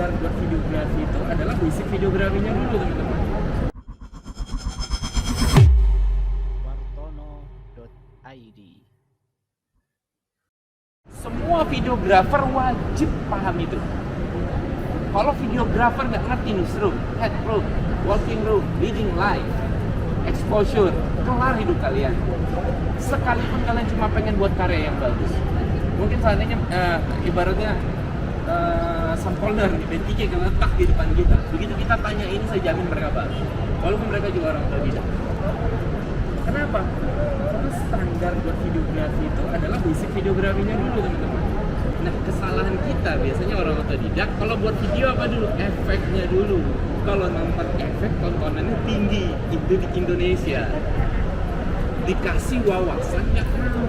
standar buat videografi itu adalah basic videografinya dulu, teman-teman. wartono.id. Semua videografer wajib paham itu. Kalau videografer nggak ngerti newsroom, headroom, working room, leading light, exposure, kelar hidup kalian. Sekalipun kalian cuma pengen buat karya yang bagus. Mungkin seandainya ibaratnya sampolder di B3 letak di depan kita. Begitu kita tanya ini, saya jamin mereka bagus. Walaupun mereka juga orang otodidak. Kenapa? Karena standar buat videografi itu adalah basic videografinya dulu, teman-teman. Nah, kesalahan kita biasanya orang otodidak, kalau buat video apa dulu? Efeknya dulu. Kalau nonton efek, tontonannya tinggi. Itu di Indonesia. Dikasih wawasan, nggak mau.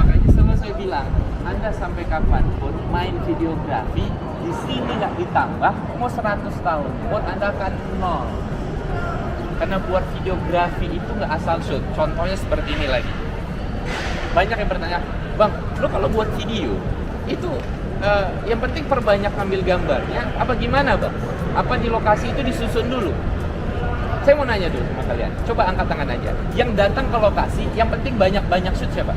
Makanya selalu saya bilang, Anda sampai kapan pun main videografi, di sini nggak ditambah, mau 100 tahun, buat Anda akan nol. Karena buat videografi itu nggak asal shoot. Contohnya seperti ini lagi. Banyak yang bertanya, Bang, lo kalau buat video, itu yang penting perbanyak ambil gambarnya, apa gimana Bang? Apa di lokasi itu disusun dulu? Saya mau nanya dulu sama kalian, coba angkat tangan aja. Yang datang ke lokasi, yang penting banyak-banyak shoot siapa?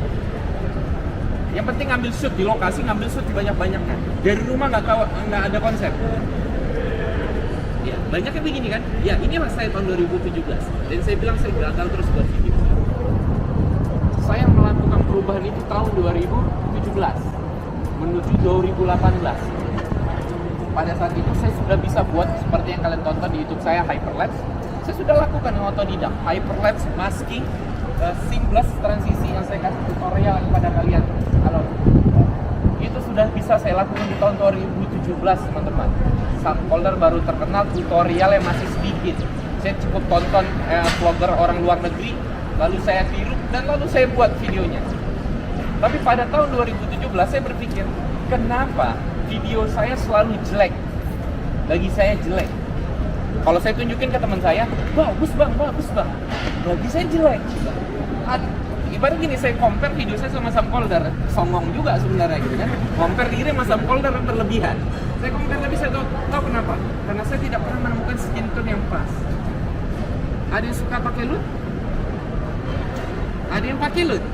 Yang penting ngambil shoot di lokasi, ngambil shoot di banyak-banyaknya. Dari rumah nggak ada konsep. Ya, banyak yang begini kan? Ya, inilah saya tahun 2017. Dan saya bilang saya gagal terus buat video. Saya melakukan perubahan itu tahun 2017 menuju 2018. Pada saat itu saya sudah bisa buat seperti yang kalian tonton di YouTube saya, hyperlapse. Saya sudah lakukan dengan otodidak, hyperlapse, masking, seamless transisi yang saya kasih tutorial kepada kalian. Kalau itu sudah bisa saya lakukan di tahun 2017, teman-teman. Sampolder baru terkenal, tutorialnya masih sedikit. Saya cukup tonton vlogger orang luar negeri, lalu saya tiru dan lalu saya buat videonya. Tapi pada tahun 2017 saya berpikir, kenapa video saya selalu jelek? Bagi saya jelek. Kalau saya tunjukin ke teman saya, bagus bang, bagus bang. Bagi saya jelek. Ibarat gini, saya compare video saya sama Sampolder, songong juga sebenarnya gitu kan. Compare diri sama Sampolder berlebihan. Saya compare lebih, saya tahu kenapa? Karena saya tidak pernah menemukan skin tone yang pas. Ada yang suka pakai LUT? Ada yang pakai LUT?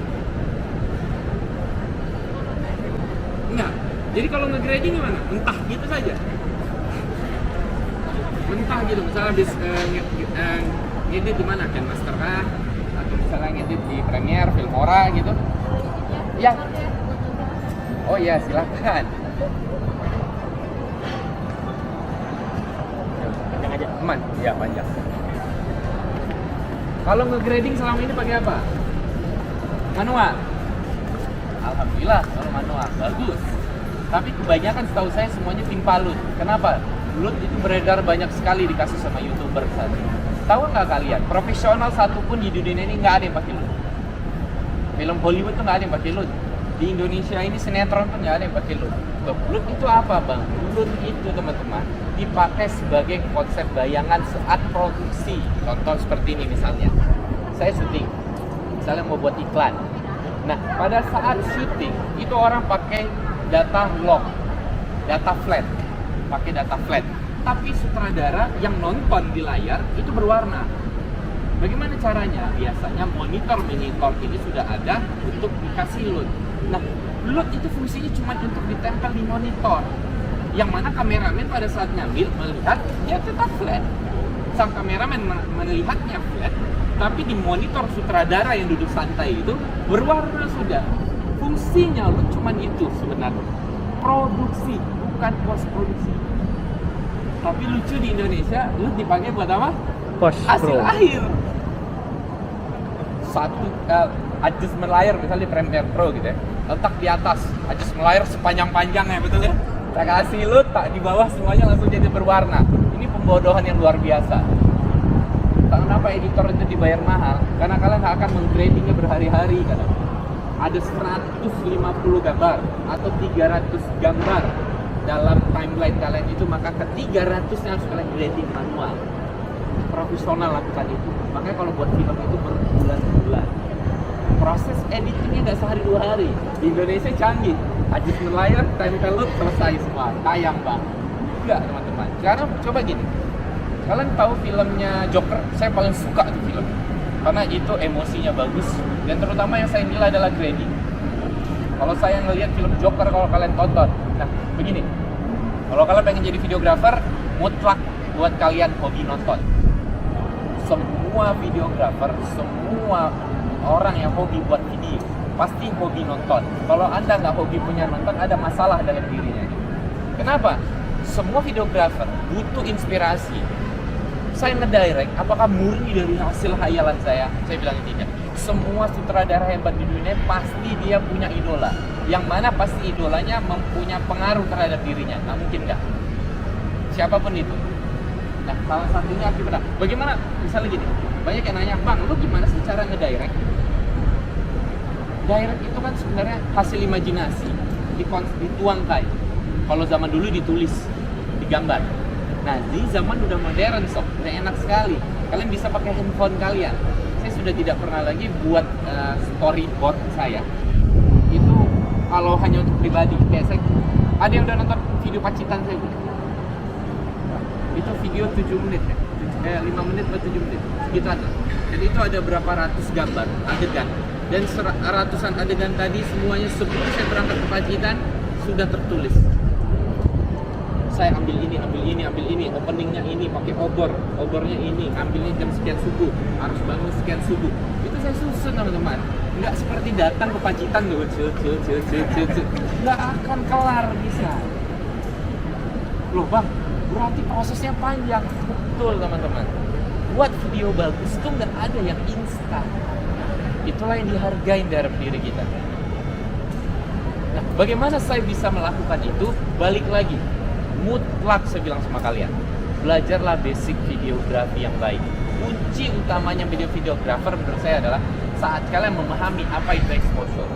Enggak. Jadi kalau nge-grading gimana? Mentah gitu saja. Mentah gitu. Misalnya habis ngedit di mana? Master kah? Atau misalnya ngedit di Premiere, Filmora gitu. Ya. Oh iya, silakan. Panjang aja. Aman? Iya, panjang. Kalau nge-grading selama ini pakai apa? Manual. Alhamdulillah kalau manual bagus. Tapi kebanyakan setahu saya semuanya timpa LUT. Kenapa? LUT itu beredar banyak sekali dikasih sama YouTuber saat ini. Tahu nggak kalian? Profesional satupun di dunia ini nggak ada yang pakai LUT. Film Hollywood tuh nggak ada yang pakai LUT. Di Indonesia ini sinetron pun nggak ada yang pakai LUT. LUT itu apa, Bang? LUT itu, teman-teman, dipakai sebagai konsep bayangan saat produksi. Contoh seperti ini misalnya. Saya syuting. Misalnya mau buat iklan. Nah, pada saat syuting itu orang pakai data log, data flat, pakai data flat. Tapi sutradara yang nonton di layar itu berwarna. Bagaimana caranya? Biasanya monitor ini sudah ada untuk dikasih LUT. Nah, LUT itu fungsinya cuma untuk ditempel di monitor. Yang mana kameramen pada saat ngambil melihat dia tetap flat. Sang kameramen melihatnya flat, tapi di monitor sutradara yang duduk santai itu berwarna sudah. Fungsinya LUT cuma itu sebenarnya. Produksi, bukan post produksi. Tapi lucu di Indonesia, LUT dipakai buat apa? Hasil akhir. Satu adjustment layar misalnya di Premiere Pro gitu ya, letak di atas adjustment layar sepanjang-panjangnya, betul ya? Saya kasih LUT, tak di bawah semuanya langsung jadi berwarna. Ini pembodohan yang luar biasa. Kenapa editor itu dibayar mahal? Karena kalian akan menggradingnya berhari-hari kan? Ada 150 gambar atau 300 gambar dalam timeline kalian itu, maka ke 300-nya harus kalian grading manual. Profesional lakukan itu. Makanya kalau buat film itu berbulan-bulan. Proses editingnya nggak sehari dua hari. Di Indonesia canggih. adjustment layer, tempel loop, selesai semua, tayang bang. Enggak teman-teman, sekarang coba gini, kalian tahu filmnya Joker? Saya paling suka tuh film, karena itu emosinya bagus, dan terutama yang saya nilai adalah grading. Kalau saya ngelihat film Joker, kalau kalian tonton, nah begini, kalau kalian pengen jadi videographer, mutlak buat kalian hobi nonton. Semua videographer, semua orang yang hobi buat video, pasti hobi nonton. Kalau Anda nggak hobi punya nonton, ada masalah dalam dirinya. Kenapa? Semua videographer butuh inspirasi. Saya ngedirect, apakah murni dari hasil khayalan saya? Saya bilang tidak. Semua sutradara hebat di dunia pasti dia punya idola. Yang mana pasti idolanya mempunyai pengaruh terhadap dirinya. Nggak mungkin nggak. Siapapun itu. Nah, salah satunya Aki Pernah. Bagaimana? Misalnya gini, banyak yang nanya, Bang, lu gimana sih cara ngedirect? Direct itu kan sebenarnya hasil imajinasi, dituangkan. Kalau zaman dulu ditulis, digambar. Nah, di zaman udah modern, sob, udah enak sekali. Kalian bisa pakai handphone kalian. Saya sudah tidak pernah lagi buat storyboard saya. Itu kalau hanya untuk pribadi. Kayak saya, ada yang udah nonton video Pacitan saya buat. Itu video 7 menit ya, 5 menit atau 7 menit, gitu aja. Dan itu ada berapa ratus gambar, adegan. Dan ratusan adegan tadi semuanya sebelum saya berangkat ke Pacitan sudah tertulis. Saya ambil ini, openingnya ini, pakai obornya ini, ambilnya jam sekian subuh, harus bangun sekian subuh. Itu saya susun teman-teman. Nggak seperti datang ke Pacitan loh, nggak akan kelar bisa. Loh bang, berarti prosesnya panjang. Betul teman-teman. Buat video bagus tuh nggak ada yang instan. Itulah yang dihargai dalam diri kita. Nah, bagaimana saya bisa melakukan itu? Balik lagi, mutlak saya bilang sama kalian, belajarlah basic videografi yang baik. Kunci utamanya videographer menurut saya adalah saat kalian memahami apa itu exposure.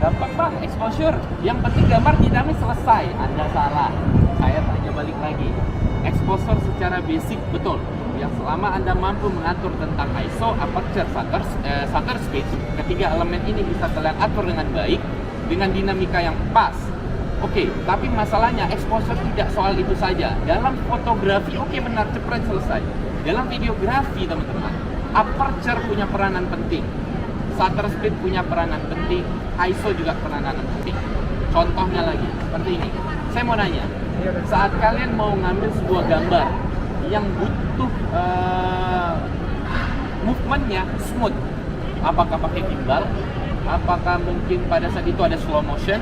Gampang bang, exposure. Yang penting gambar dinamis selesai. Anda salah. Saya tanya balik lagi. Exposure secara basic betul. Yang selama Anda mampu mengatur tentang ISO, aperture, shutter speed, ketiga elemen ini bisa kalian atur dengan baik, dengan dinamika yang pas. Oke, tapi masalahnya exposure tidak soal itu saja. Dalam fotografi, oke benar, cepret selesai. Dalam videografi teman-teman, aperture punya peranan penting. Shutter speed punya peranan penting, ISO juga peranan penting. Contohnya lagi, seperti ini. Saya mau nanya, saat kalian mau ngambil sebuah gambar yang butuh movementnya smooth, apakah pakai gimbal? Apakah mungkin pada saat itu ada slow motion?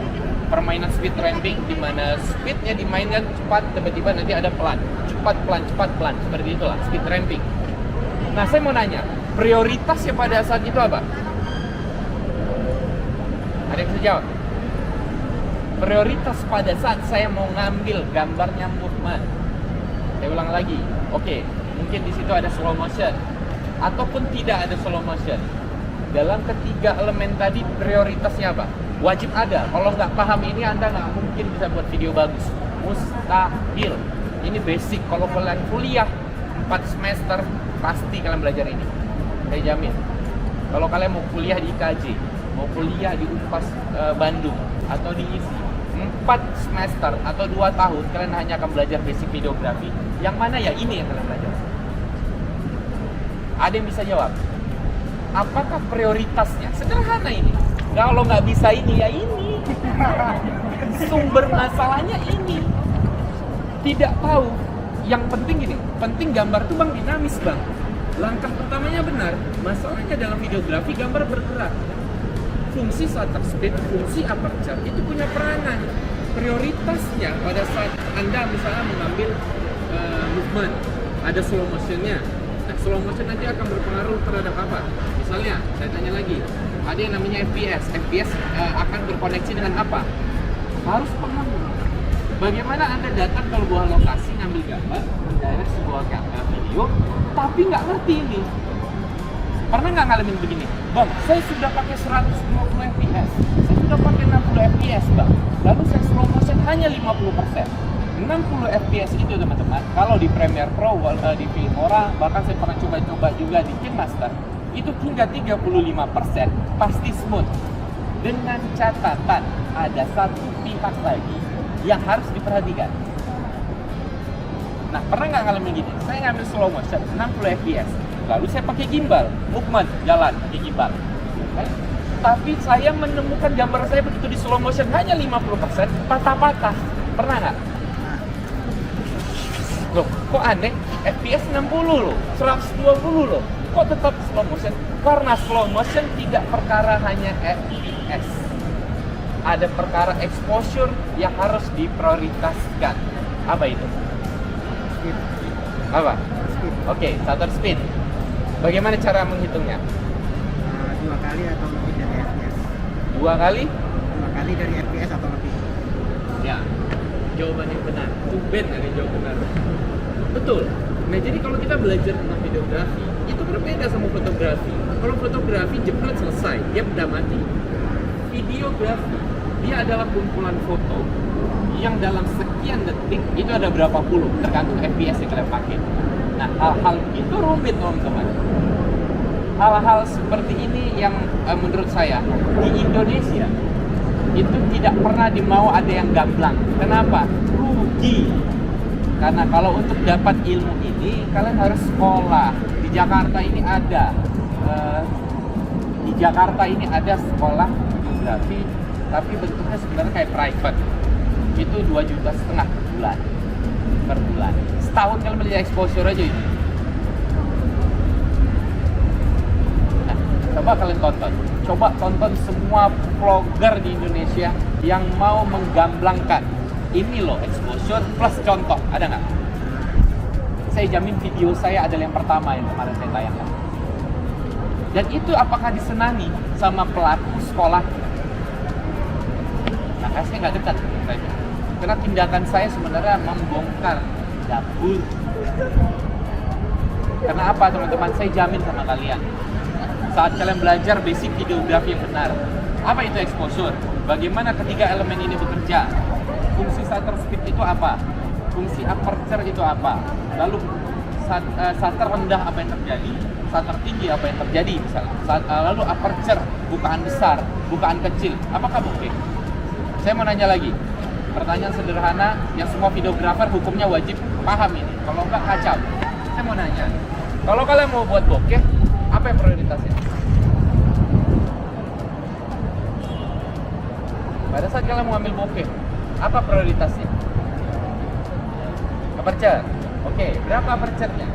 Permainan speed ramping, di mana speednya dimainkan cepat, tiba-tiba nanti ada pelan, cepat pelan, seperti itulah speed ramping. Nah, saya mau nanya, prioritasnya pada saat itu apa? Ada yang bisa jawab? Prioritas pada saat saya mau ngambil gambarnya movement. Saya ulang lagi. Oke, mungkin di situ ada slow motion ataupun tidak ada slow motion. Dalam ketiga elemen tadi prioritasnya apa? Wajib ada. Kalau nggak paham ini Anda nggak mungkin bisa buat video bagus. Mustahil. Ini basic. Kalau kalian kuliah 4 semester pasti kalian belajar ini. Saya jamin. Kalau kalian mau kuliah di IKJ, mau kuliah di Unpas Bandung atau di ISI, 4 semester atau 2 tahun kalian hanya akan belajar basic videografi. Yang mana ya ini yang kalian belajar. Ada yang bisa jawab? Apakah prioritasnya? Sederhana ini. Kalau nggak bisa ini ya ini. Sumber masalahnya ini. Tidak tahu. Yang penting gini, penting gambar tuh bang dinamis bang. Langkah pertamanya benar. Masalahnya dalam videografi gambar bergerak. Fungsi shutter speed, fungsi aperture itu punya peranan. Prioritasnya pada saat Anda misalnya mengambil movement, ada slow motionnya. Nah, slow motion nanti akan berpengaruh terhadap apa? Misalnya, saya tanya lagi, ada yang namanya FPS. FPS akan berkoneksi dengan apa? Harus paham. Bagaimana Anda datang ke sebuah lokasi, ngambil gambar, mendirect sebuah video, tapi nggak ngerti ini. Pernah nggak ngalamin begini? Bang, saya sudah pakai 120 fps, saya sudah pakai 60 fps bang, lalu saya slow motion hanya 50%. 60 fps itu teman-teman, kalau di Premiere Pro, di Filmora, bahkan saya pernah coba-coba juga di KineMaster, itu hingga 35% pasti smooth. Dengan catatan ada satu pihak lagi yang harus diperhatikan. Nah, pernah nggak ngalamin gini? Saya ngambil slow motion 60 fps, lalu saya pakai gimbal, movement jalan pakai gimbal. Tapi saya menemukan gambar saya begitu di slow motion hanya 50%, patah-patah. Pernah nggak? Loh, kok aneh? FPS 60 loh, 120 loh. Kok tetap slow motion? Karena slow motion tidak perkara hanya FPS. Ada perkara exposure yang harus diprioritaskan. Apa itu? Speed. Apa? Speed. Oke, shutter speed. Bagaimana cara menghitungnya? 2 kali atau lebih dari FPS. 2 kali? 2 kali dari FPS atau lebih. Ya, jawaban yang benar. Tumben ada jawaban benar. Betul. Nah, jadi kalau kita belajar tentang videografi, itu berbeda sama fotografi. Kalau fotografi jepret selesai, dia benda mati. Videografi, dia adalah kumpulan foto yang dalam sekian detik itu ada berapa puluh, tergantung FPS yang kalian pakai. Nah, hal-hal itu rumit, teman-teman. Hal-hal seperti ini yang menurut saya di Indonesia itu tidak pernah dimau ada yang gamblang. Kenapa? Rugi. Karena kalau untuk dapat ilmu ini kalian harus sekolah. Di Jakarta ini ada sekolah fotografi, tapi bentuknya sebenarnya kayak private. Itu 2,5 juta per bulan. Setahun kalian beli exposure aja itu. Nah, coba kalian tonton. Coba tonton semua vlogger di Indonesia yang mau menggamblangkan. Ini loh exposure plus contoh, ada nggak? Saya jamin video saya adalah yang pertama yang kemarin saya tayangkan. Dan itu apakah disenangi sama pelaku sekolah? Nah, saya nggak dekat saja. Karena tindakan saya sebenarnya membongkar dapur. Karena apa, teman-teman? Saya jamin sama kalian. Saat kalian belajar basic videografi yang benar, apa itu exposure? Bagaimana ketiga elemen ini bekerja? Fungsi shutter speed itu apa? Fungsi aperture itu apa? Lalu shutter rendah apa yang terjadi? Shutter tinggi apa yang terjadi misalnya? Lalu aperture, bukaan besar, bukaan kecil, apakah bokeh? Saya mau nanya lagi. Pertanyaan sederhana yang semua videografer hukumnya wajib paham ini. Kalau enggak kacau. Saya mau nanya. Kalau kalian mau buat bokeh, apa yang prioritasnya? Pada saat kalian mau ambil bokeh, apa prioritasnya? Aperture. Oke, berapa aperture-nya?